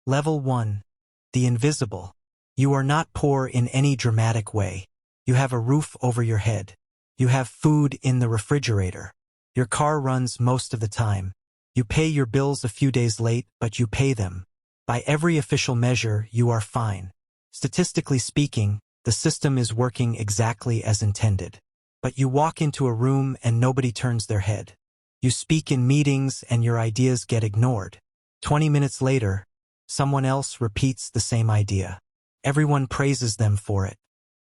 Level 1. The invisible. You are not poor in any dramatic way. You have a roof over your head. You have food in the refrigerator. Your car runs most of the time. You pay your bills a few days late, but you pay them. By every official measure, you are fine. Statistically speaking, the system is working exactly as intended. But you walk into a room and nobody turns their head. You speak in meetings and your ideas get ignored. 20 minutes later, someone else repeats the same idea. Everyone praises them for it.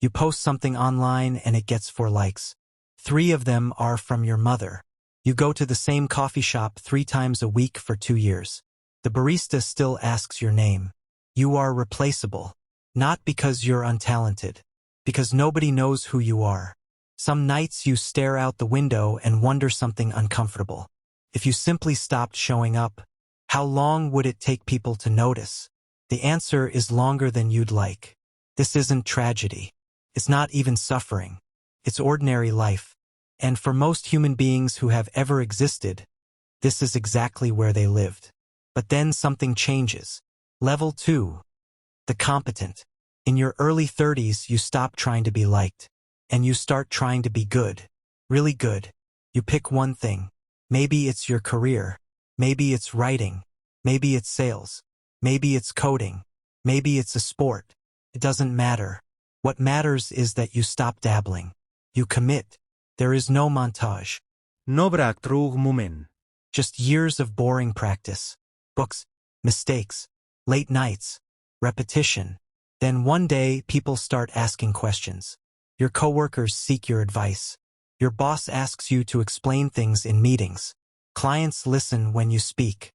You post something online and it gets 4 likes. 3 of them are from your mother. You go to the same coffee shop 3 times a week for 2 years. The barista still asks your name. You are replaceable. Not because you're untalented. Because nobody knows who you are. Some nights you stare out the window and wonder something uncomfortable. If you simply stopped showing up, how long would it take people to notice? The answer is longer than you'd like. This isn't tragedy. It's not even suffering. It's ordinary life. And for most human beings who have ever existed, this is exactly where they lived. But then something changes. Level 2. The competent. In your early 30s, you stop trying to be liked. And you start trying to be good. Really good. You pick one thing. Maybe it's your career. Maybe it's writing. Maybe it's sales. Maybe it's coding. Maybe it's a sport. It doesn't matter. What matters is that you stop dabbling. You commit. There is no montage. No brak moment. Just years of boring practice. Books, mistakes, late nights, repetition. Then one day, people start asking questions. Your coworkers seek your advice. Your boss asks you to explain things in meetings. Clients listen when you speak.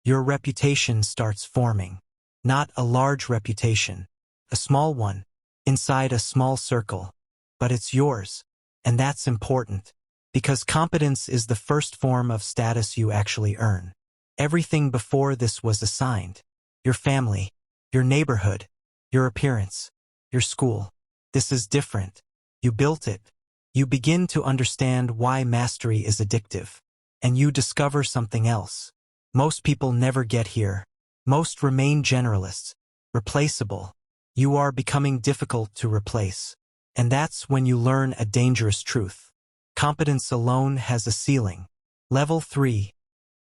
Your reputation starts forming. Not a large reputation. A small one. Inside a small circle. But it's yours. And that's important. Because competence is the first form of status you actually earn. Everything before this was assigned. Your family. Your neighborhood. Your appearance. Your school. This is different. You built it. You begin to understand why mastery is addictive. And you discover something else. Most people never get here. Most remain generalists. Replaceable. You are becoming difficult to replace. And that's when you learn a dangerous truth. Competence alone has a ceiling. Level 3.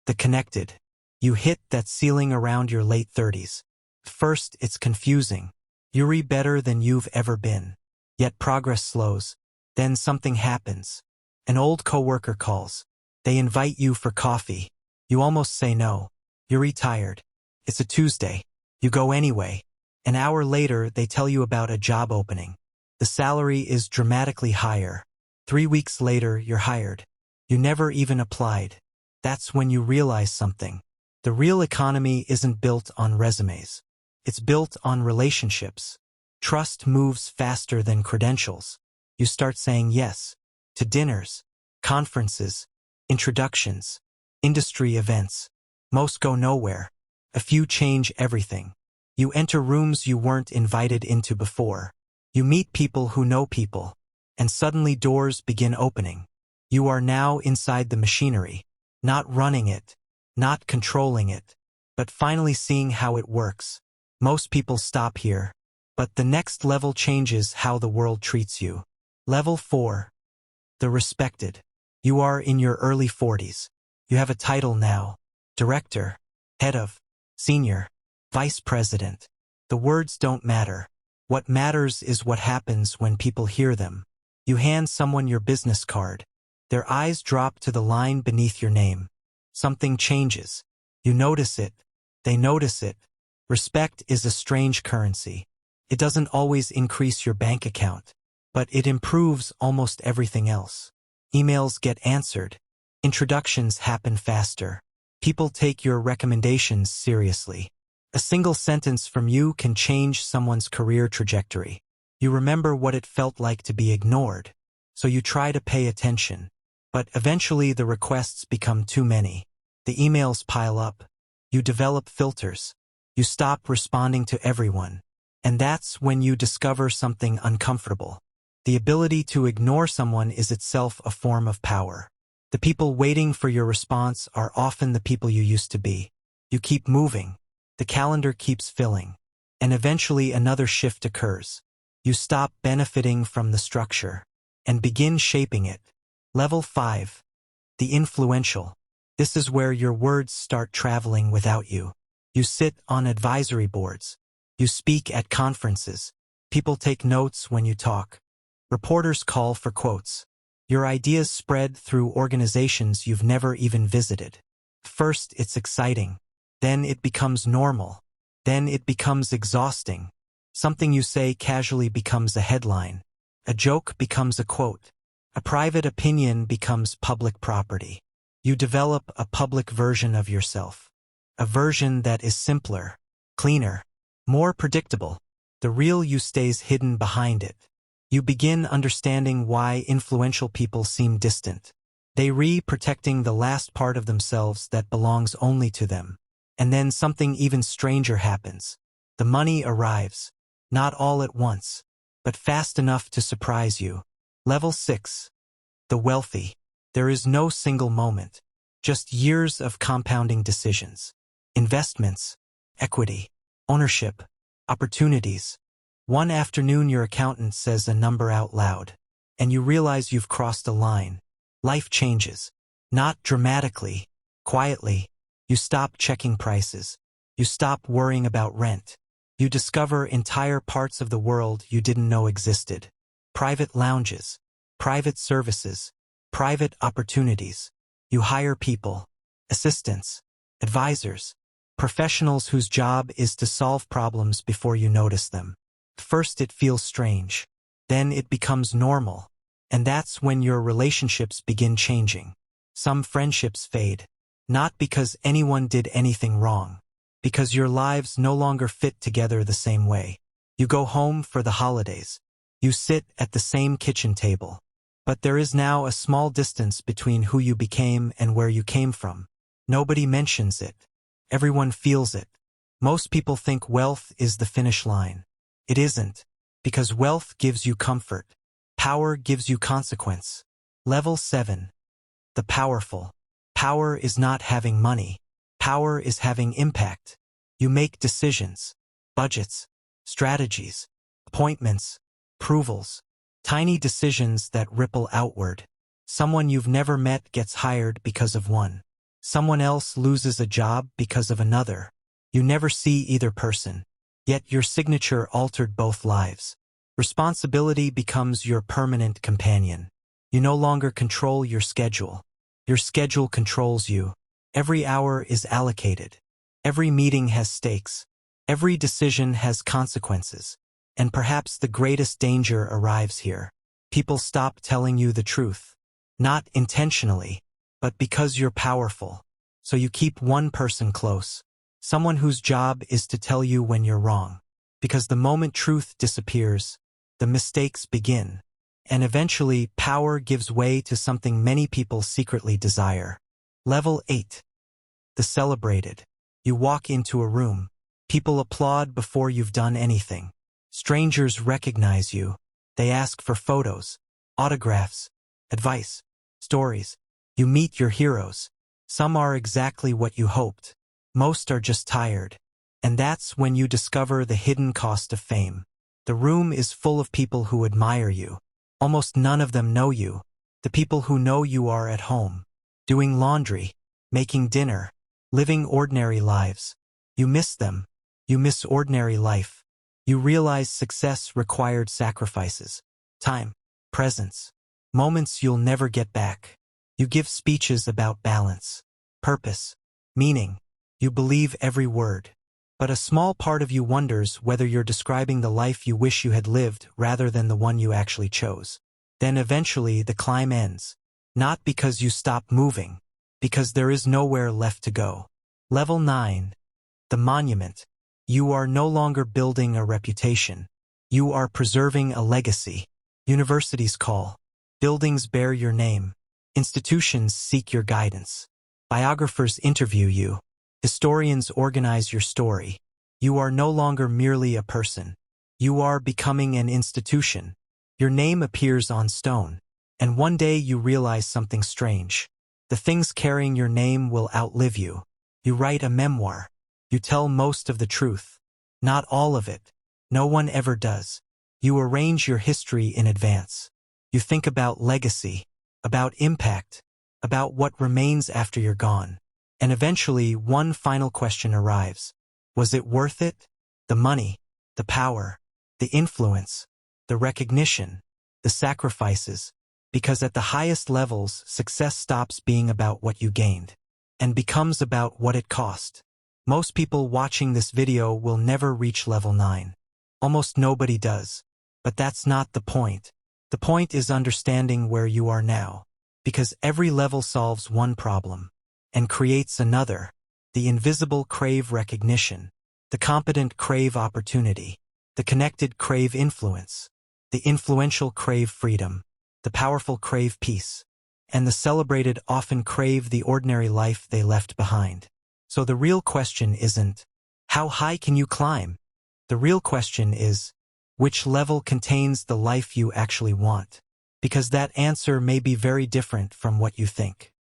The connected. You hit that ceiling around your late 30s. First, it's confusing. You're better than you've ever been. Yet progress slows. Then something happens. An old coworker calls. They invite you for coffee. You almost say no. You're tired. It's a Tuesday. You go anyway. An hour later, they tell you about a job opening. The salary is dramatically higher. 3 weeks later, you're hired. You never even applied. That's when you realize something. The real economy isn't built on resumes. It's built on relationships. Trust moves faster than credentials. You start saying yes to dinners, conferences, introductions, industry events. Most go nowhere. A few change everything. You enter rooms you weren't invited into before. You meet people who know people. And suddenly doors begin opening. You are now inside the machinery. Not running it. Not controlling it. But finally seeing how it works. Most people stop here. But the next level changes how the world treats you. Level 4. The respected. You are in your early 40s. You have a title now. Director. Head of. Senior. Vice president. The words don't matter. What matters is what happens when people hear them. You hand someone your business card. Their eyes drop to the line beneath your name. Something changes. You notice it. They notice it. Respect is a strange currency. It doesn't always increase your bank account, but it improves almost everything else. Emails get answered. Introductions happen faster. People take your recommendations seriously. A single sentence from you can change someone's career trajectory. You remember what it felt like to be ignored, so you try to pay attention. But eventually the requests become too many. The emails pile up. You develop filters. You stop responding to everyone. And that's when you discover something uncomfortable. The ability to ignore someone is itself a form of power. The people waiting for your response are often the people you used to be. You keep moving. The calendar keeps filling. And eventually another shift occurs. You stop benefiting from the structure and begin shaping it. Level 5. The influential. This is where your words start traveling without you. You sit on advisory boards. You speak at conferences. People take notes when you talk. Reporters call for quotes. Your ideas spread through organizations you've never even visited. First, it's exciting. Then it becomes normal. Then it becomes exhausting. Something you say casually becomes a headline. A joke becomes a quote. A private opinion becomes public property. You develop a public version of yourself. A version that is simpler, cleaner, more predictable. The real you stays hidden behind it. You begin understanding why influential people seem distant. They protecting the last part of themselves that belongs only to them. And then something even stranger happens. The money arrives. Not all at once, but fast enough to surprise you. Level 6. The wealthy. There is no single moment. Just years of compounding decisions. Investments, equity, ownership, opportunities. One afternoon your accountant says a number out loud, and you realize you've crossed a line. Life changes. Not dramatically, quietly. You stop checking prices. You stop worrying about rent. You discover entire parts of the world you didn't know existed. Private lounges, private services, private opportunities. You hire people, assistants, advisors, professionals whose job is to solve problems before you notice them. First it feels strange. Then it becomes normal. And that's when your relationships begin changing. Some friendships fade. Not because anyone did anything wrong. Because your lives no longer fit together the same way. You go home for the holidays. You sit at the same kitchen table. But there is now a small distance between who you became and where you came from. Nobody mentions it. Everyone feels it. Most people think wealth is the finish line. It isn't. Because wealth gives you comfort. Power gives you consequence. Level 7. The powerful. Power is not having money. Power is having impact. You make decisions, budgets, strategies, appointments, approvals, tiny decisions that ripple outward. Someone you've never met gets hired because of one. Someone else loses a job because of another. You never see either person. Yet your signature altered both lives. Responsibility becomes your permanent companion. You no longer control your schedule. Your schedule controls you. Every hour is allocated. Every meeting has stakes. Every decision has consequences. And perhaps the greatest danger arrives here. People stop telling you the truth. Not intentionally, but because you're powerful. So you keep one person close. Someone whose job is to tell you when you're wrong. Because the moment truth disappears, the mistakes begin. And eventually, power gives way to something many people secretly desire. Level 8. The celebrated. You walk into a room. People applaud before you've done anything. Strangers recognize you. They ask for photos, autographs, advice, stories. You meet your heroes. Some are exactly what you hoped. Most are just tired. And that's when you discover the hidden cost of fame. The room is full of people who admire you. Almost none of them know you. The people who know you are at home, doing laundry, making dinner, living ordinary lives. You miss them. You miss ordinary life. You realize success required sacrifices, time, presence, moments you'll never get back. You give speeches about balance, purpose, meaning. You believe every word. But a small part of you wonders whether you're describing the life you wish you had lived rather than the one you actually chose. Then eventually the climb ends. Not because you stop moving, because there is nowhere left to go. Level 9. The monument. You are no longer building a reputation. You are preserving a legacy. Universities call. Buildings bear your name. Institutions seek your guidance. Biographers interview you. Historians organize your story. You are no longer merely a person. You are becoming an institution. Your name appears on stone. And one day you realize something strange. The things carrying your name will outlive you. You write a memoir. You tell most of the truth. Not all of it. No one ever does. You arrange your history in advance. You think about legacy, about impact, about what remains after you're gone. And eventually, one final question arrives. Was it worth it? The money, the power, the influence, the recognition, the sacrifices. Because at the highest levels, success stops being about what you gained and becomes about what it cost. Most people watching this video will never reach level 9. Almost nobody does. But that's not the point. The point is understanding where you are now. Because every level solves one problem and creates another. The invisible crave recognition. The competent crave opportunity. The connected crave influence. The influential crave freedom. The powerful crave peace. And the celebrated often crave the ordinary life they left behind. So the real question isn't, how high can you climb? The real question is, which level contains the life you actually want? Because that answer may be very different from what you think.